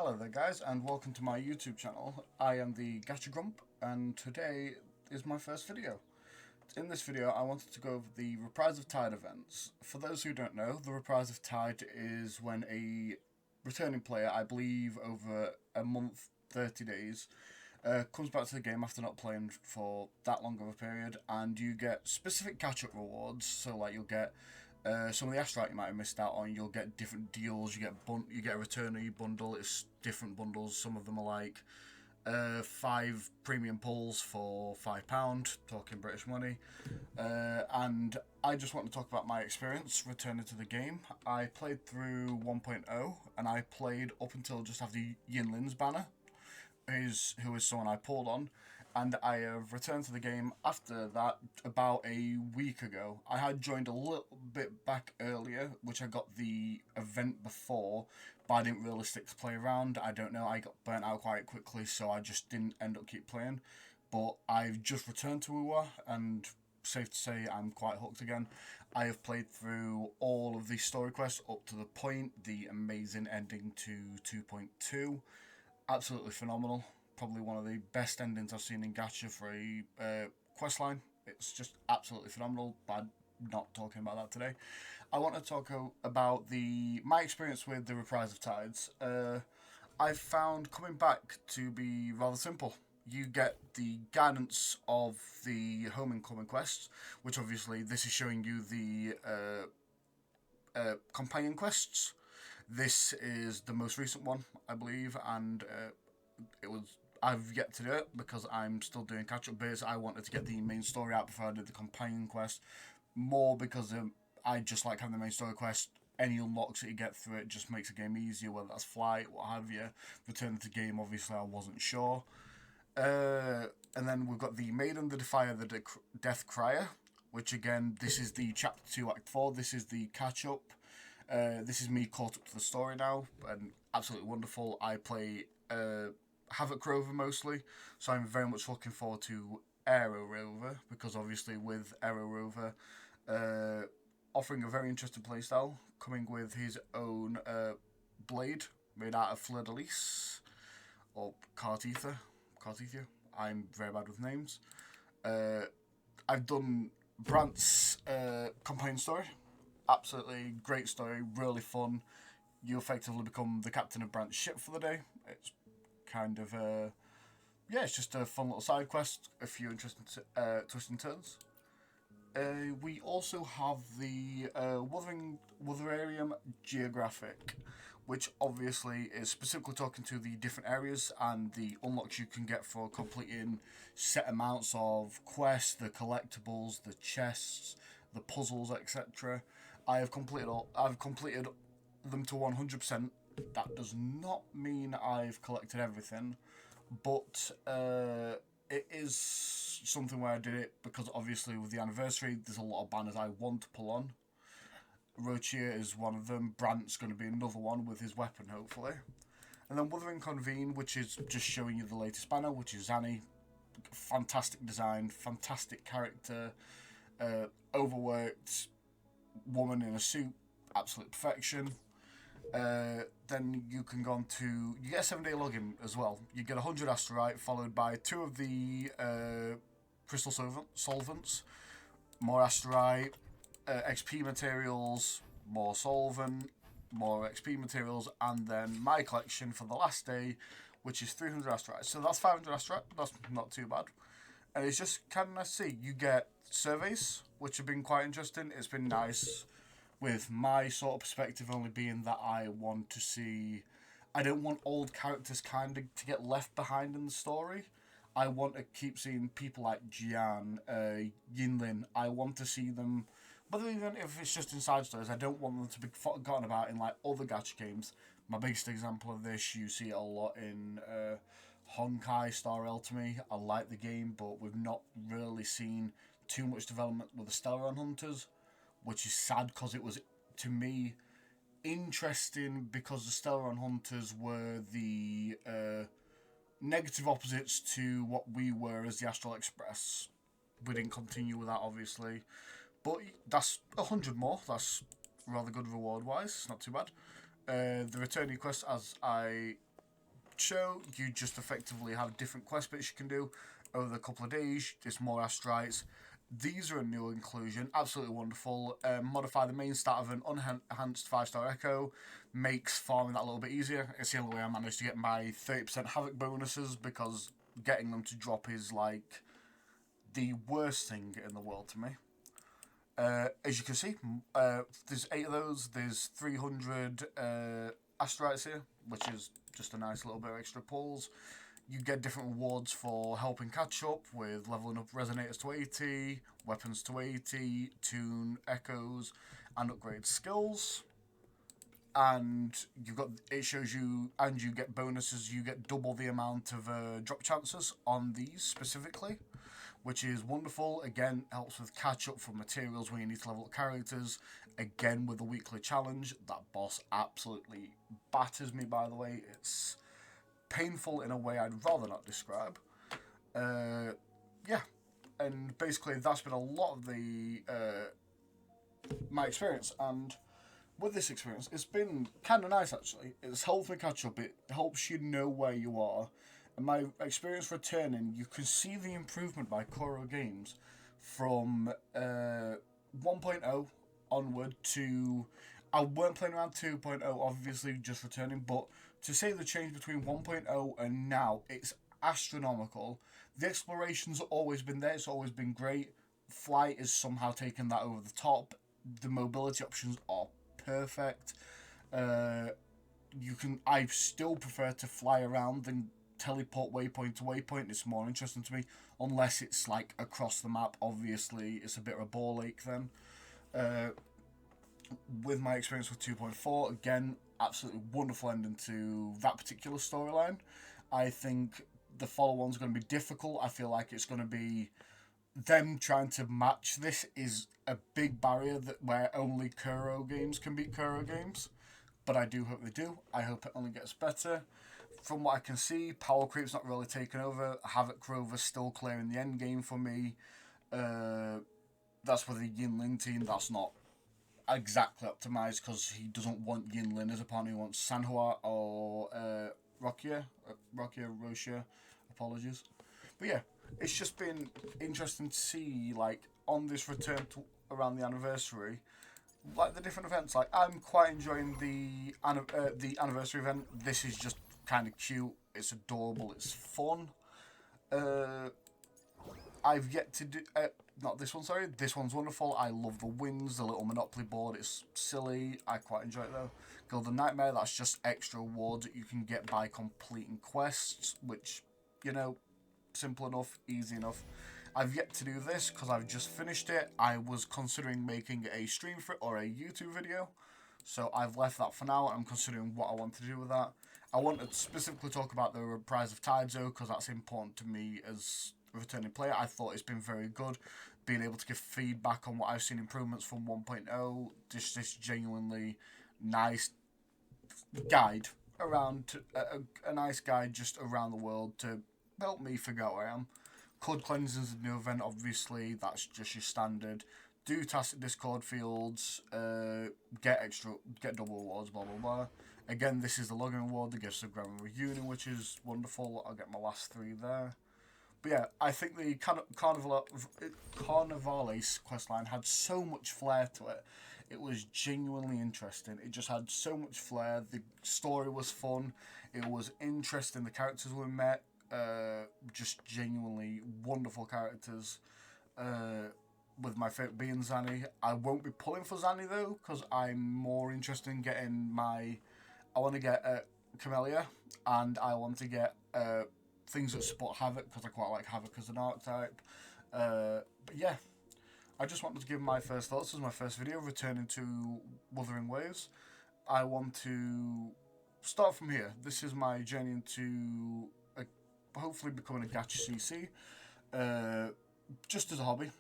Hello there guys and welcome to my YouTube channel. I am the Gacha Grump and today is my first video. In this video I wanted to go over the Reprise of Tide events. For those who don't know, the Reprise of Tide is when a returning player, I believe over a month, 30 days, comes back to the game after not playing for that long of a period, and you get specific catch-up rewards. So like you'll get some of the Astrite you might have missed out on. You'll get different deals. You get a returnee bundle. It's different bundles. Some of them are like 5 premium pulls for £5, talking British money. And I just want to talk about my experience returning to the game. I played through 1.0 and I played up until just after Yinlin's banner, who is someone I pulled on, and I have returned to the game after that about a week ago. I had joined a little bit back earlier, which I got the event before, but I didn't realistically play around. I don't know, I got burnt out quite quickly, so I just didn't end up keep playing. But I've just returned to UWA, and safe to say I'm quite hooked again. I have played through all of the story quests up to the point, the amazing ending to 2.2. Absolutely phenomenal. Probably one of the best endings I've seen in Gacha for a quest line. It's just absolutely phenomenal, but I'm not talking about that today. I want to talk about my experience with the Reprise of Tides. I've found coming back to be rather simple. You get the guidance of the home and coming quests, which obviously this is showing you the companion quests. This is the most recent one, I believe, and I've yet to do it because I'm still doing catch-up bits. I wanted to get the main story out before I did the companion quest, more because I just like having the main story quest. Any unlocks that you get through it just makes the game easier, whether that's flight, what have you. Returning to the game, obviously, I wasn't sure. And then we've got the Maiden, the Defier, the Death Crier, which again, this is the Chapter 2, Act 4. This is the catch-up. This is me caught up to the story now, and absolutely wonderful. I play Havoc Rover mostly, so I'm very much looking forward to Aero Rover, because obviously with Aero Rover offering a very interesting playstyle, coming with his own blade made out of fleur-de-lis, or Cartethia. I'm very bad with names. I've done Brant's campaign story. Absolutely great story, really fun. You effectively become the captain of Brant's ship for the day. It's kind of it's just a fun little side quest, a few interesting twists and turns. We also have the Wuthering Geographic, which obviously is specifically talking to the different areas and the unlocks you can get for completing set amounts of quests, the collectibles, the chests, the puzzles, etc. I've completed them to 100%. That does not mean I've collected everything, but it is something where I did it because obviously with the anniversary, there's a lot of banners I want to pull on. Rochia is one of them. Brant's going to be another one with his weapon, hopefully. And then Wuthering Convene, which is just showing you the latest banner, which is Zanny. Fantastic design, fantastic character, overworked woman in a suit, absolute perfection. Then you can go on to, you get a 7-day login as well. You get 100 Astrite, followed by 2 of the crystal solvents, more Astrite, XP materials, more solvent, more XP materials, and then my collection for the last day, which is 300 Astrite. So that's 500 Astrite, that's not too bad. And it's just kind of nice to see. You get surveys, which have been quite interesting. It's been nice with my sort of perspective only being that I want to see... I don't want old characters kind of to get left behind in the story. I want to keep seeing people like Jian, Yinlin. I want to see them... But even if it's just in side stories, I don't want them to be forgotten about in like other gacha games. My biggest example of this, you see it a lot in Honkai Star Rail to me. I like the game, but we've not really seen too much development with the Stellaron Hunters, which is sad because it was, to me, interesting because the Stellaron Hunters were the negative opposites to what we were as the Astral Express. We didn't continue with that, obviously. But that's 100 more. That's rather good reward-wise. It's not too bad. The returning quest, as I nutshell, you just effectively have different quest bits you can do over a couple of days. It's more astrites. These are a new inclusion, absolutely wonderful. Modify the main stat of an unenhanced 5-star Echo, makes farming that a little bit easier. It's the only way I managed to get my 30% Havoc bonuses, because getting them to drop is like the worst thing in the world to me. As you can see, there's 8 of those. There's 300 astrites here, which is just a nice little bit of extra pulls. You get different rewards for helping catch up with leveling up resonators to 80, weapons to 80, tune echoes, and upgrade skills. And it shows you, and you get bonuses. You get double the amount of drop chances on these specifically, which is wonderful. Again, helps with catch up for materials when you need to level up characters. Again, with the weekly challenge, that boss absolutely batters me, by the way. It's painful in a way I'd rather not describe. Yeah, and basically that's been a lot of the my experience, and with this experience, it's been kind of nice actually. It's helped me catch up. It helps you know where you are. And my experience returning, you can see the improvement by Koro Games from 1.0 onward to... I weren't playing around 2.0, obviously just returning, but to say the change between 1.0 and now, it's astronomical. The exploration's always been there, it's always been great. Flight is somehow taken that over the top. The mobility options are perfect. I still prefer to fly around than teleport waypoint to waypoint. It's more interesting to me, unless it's like across the map. Obviously, it's a bit of a ball ache then. With my experience with 2.4, again, absolutely wonderful ending to that particular storyline. I think the follow-on's going to be difficult. I feel like it's going to be them trying to match this is a big barrier where only Kuro games can beat Kuro games. But I do hope they do. I hope it only gets better. From what I can see, Power Creep's not really taken over. Havoc Rover's still clearing the end game for me. That's with the Yinlin team. That's not exactly optimized because he doesn't want Yinlin as a partner. He wants Sanhua or Rokia. Roshia. Apologies. But yeah, it's just been interesting to see, like, on this return to around the anniversary, like the different events. Like, I'm quite enjoying the anniversary event. This is just kind of cute. It's adorable. It's fun. I've yet to do... not this one, sorry. This one's wonderful. I love the wins, the little Monopoly board. It's silly. I quite enjoy it, though. Golden Nightmare, that's just extra rewards that you can get by completing quests, which, you know, simple enough, easy enough. I've yet to do this because I've just finished it. I was considering making a stream for it or a YouTube video, so I've left that for now. I'm considering what I want to do with that. I want to specifically talk about the Reprise of Tides, though, because that's important to me as a returning player. I thought it's been very good, being able to give feedback on what I've seen improvements from 1.0. Just this genuinely nice guide around, a nice guide just around the world to help me figure out where I am. Code cleansing is a new event, obviously. That's just your standard. Do tasks at Discord fields. Get double rewards. Blah blah blah. Again, this is the login reward that gives the Grammar Reunion, which is wonderful. I'll get my last 3 there. But yeah, I think the Carnivales questline had so much flair to it. It was genuinely interesting. It just had so much flair. The story was fun. It was interesting. The characters we met, just genuinely wonderful characters. With my favourite being Zanny. I won't be pulling for Zanny though, because I'm more interested in getting my... I want to get Camellia, and I want to get things that support Havoc, because I quite like Havoc as an archetype. But yeah, I just wanted to give my first thoughts. This is my first video returning to Wuthering Waves. I want to start from here. This is my journey into hopefully becoming a Gacha CC, just as a hobby.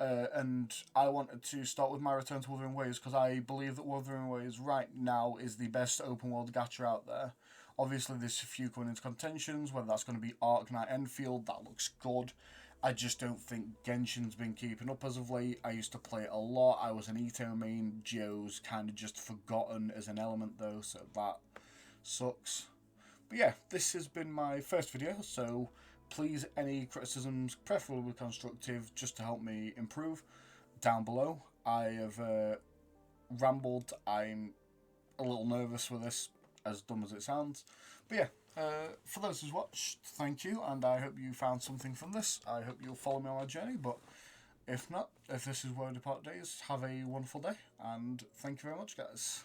And I wanted to start with my return to Wuthering Waves because I believe that Wuthering Waves right now is the best open world gacha out there. Obviously, there's a few coming into contentions, whether that's going to be Arknight Enfield, that looks good. I just don't think Genshin's been keeping up as of late. I used to play it a lot. I was an Ito main. Geo's kind of just forgotten as an element though, so that sucks. But yeah, this has been my first video, so please, any criticisms, preferably constructive, just to help me improve, down below. I have rambled. I'm a little nervous with this, as dumb as it sounds. But yeah, for those who's watched, thank you, and I hope you found something from this. I hope you'll follow me on my journey, but if not, if this is where we depart days, have a wonderful day, and thank you very much, guys.